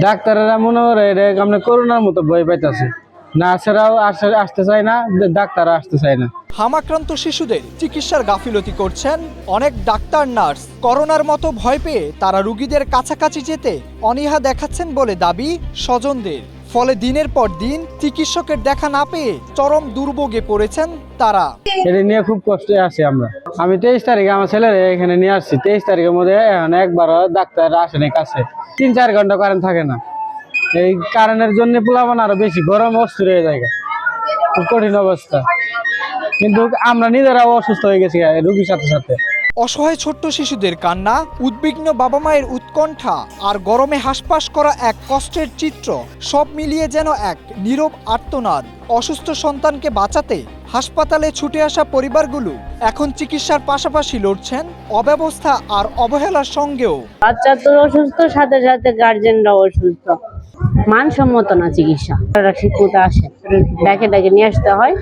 ডাক্তারেরা মনে করে এটা আমরা করোনার মতো ভয় পাইতেছে, নার্সেরাও আসতে চায় না, ডাক্তাররা আসতে চায় না। হামাক্রান্ত শিশুদের চিকিৎসার গাফিলতি করছেন অনেক ডাক্তার নার্স। করোনার মতো ভয় পেয়ে তারা রোগীদের কাছাকাছি যেতে অনীহা দেখাচ্ছেন বলে দাবি স্বজনদের। ফলে দিনের পর দিন চিকিৎসকের দেখা না পেয়ে চরম দুর্ভোগে পড়েছেন তারা। এটা নিয়ে খুব কষ্টে আছি আমরা। আমি 23 তারিখে আমার ছেলের এখানে নিয়ে আসছি। 23 তারিখের মধ্যে এখন একবারও ডাক্তার আসেনি কাছে। 3-4 ঘন্টা কারেন্ট থাকে না। এই কারেন্টের জন্য পোলাপান আরো বেশি গরম অস্থির হয়ে যায়, খুব কঠিন অবস্থা। কিন্তু আমরা নিজেরাও অসুস্থ হয়ে গেছি রোগীর সাথে সাথে। অসহায় ছোট্ট শিশুদের কান্না, উদ্বিগ্ন বাবা মায়ের উৎকণ্ঠা আর গরমে হাসপাস করা এক কষ্টের চিত্র, সব মিলিয়ে যেন এক নীরব আর্তনাদ। অসুস্থ সন্তানকে বাঁচাতে হাসপাতালে ছুটে আসা পরিবারগুলো এখন চিকিৎসার পাশাপাশি লড়ছেন অব্যবস্থা আর অবহেলার সঙ্গেও। বাচ্চা তো অসুস্থ, সাথে সাথে গার্জেনরাও অসুস্থ। মানসম্মত না চিকিৎসা, ঠিক মতো আসে, ডাকে নিয়ে আসতে হয়।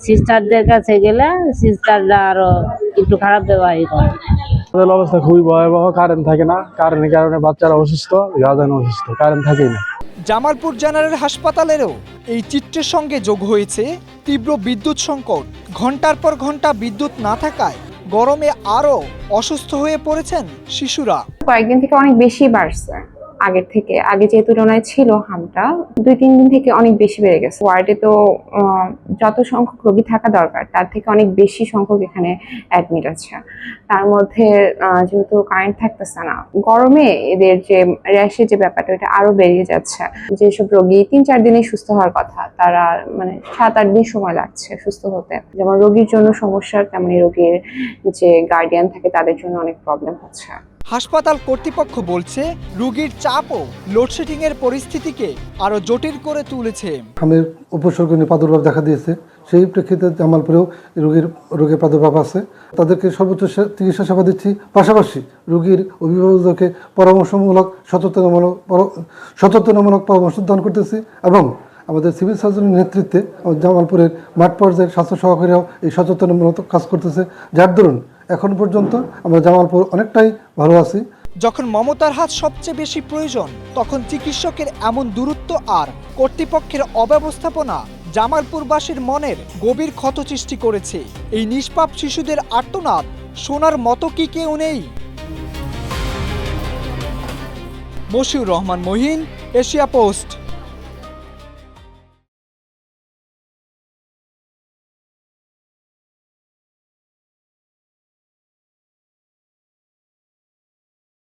সিস্টারদের কাছে গেলে সিস্টাররা আরো একটু খারাপ ব্যবহার করে। আমাদের অবস্থা খুবই ভয়াবহ, কারেন্ট থাকে না। কারেন্টের কারণে বাচ্চারা অসুস্থ, গার্জেন অসুস্থ, কারেন্ট থাকেই না। জামালপুর জেনারেল হাসপাতালেরও এই চিত্রের সঙ্গে যোগ হয়েছে তীব্র বিদ্যুৎ সংকট। ঘন্টার পর ঘন্টা বিদ্যুৎ না থাকায় গরমে আরো অসুস্থ হয়ে পড়েছেন শিশুরা। কয়েকদিন থেকে অনেক বেশি বাড়ছে আগের থেকে। আগে যে তুলনায় ছিল হামটা 2-3 দিন থেকে অনেক বেশি বেড়ে গেছে। ওয়ার্ডে তো যত সংখ্যক রোগী থাকা দরকার তার থেকে অনেক বেশি সংখ্যক এখানে অ্যাডমিট আছে। তার মধ্যে যেহেতু কারেন্ট থাকতেছে না, গরমে এদের যে র্যাশের যে ব্যাপারটা এটা আরো বেড়ে যাচ্ছে। যেসব রোগী 3-4 দিনে সুস্থ হওয়ার কথা, তারা 7-8 দিন সময় লাগছে সুস্থ হতে। যেমন রোগীর জন্য সমস্যা, তেমনি রোগীর যে গার্ডিয়ান থাকে তাদের জন্য অনেক প্রবলেম হচ্ছে। হাসপাতাল কর্তৃপক্ষ বলছে রোগীর চাপ ও লোডশেডিং এর পরিস্থিতিকে আরো জটিল করে তুলেছে। খামের উপসর্গ নিয়ে প্রাদুর্ভাব দেখা দিয়েছে, সেই প্রেক্ষিতে জামালপুরেও রোগের প্রাদুর্ভাব আছে। তাদেরকে সর্বোচ্চ চিকিৎসা সেবা দিচ্ছি, পাশাপাশি রোগীর অভিভাবকদেরকে সচেতনামূলক পরামর্শ দান করতেছি এবং আমাদের সিভিল সার্জনের নেতৃত্বে জামালপুরের মাঠ পর্যায়ের স্বাস্থ্য সহকারীরাও এই সচেতনামূলক কাজ করতেছে, যার দরুন এখন পর্যন্ত আমরা জামালপুর অনেকটাই ভালো আছি। যখন মমতার হাত সবচেয়ে বেশি প্রয়োজন, তখন চিকিৎসকের এমন দূরত্ব আর কর্তৃপক্ষের অব্যবস্থাপনা জামালপুরবাসীর মনের গভীর ক্ষত সৃষ্টি করেছে। এই নিষ্পাপ শিশুদের আর্তনাদ শোনার মতো কি কেউ নেই? Moshiur Rahman Mohin, Asia post.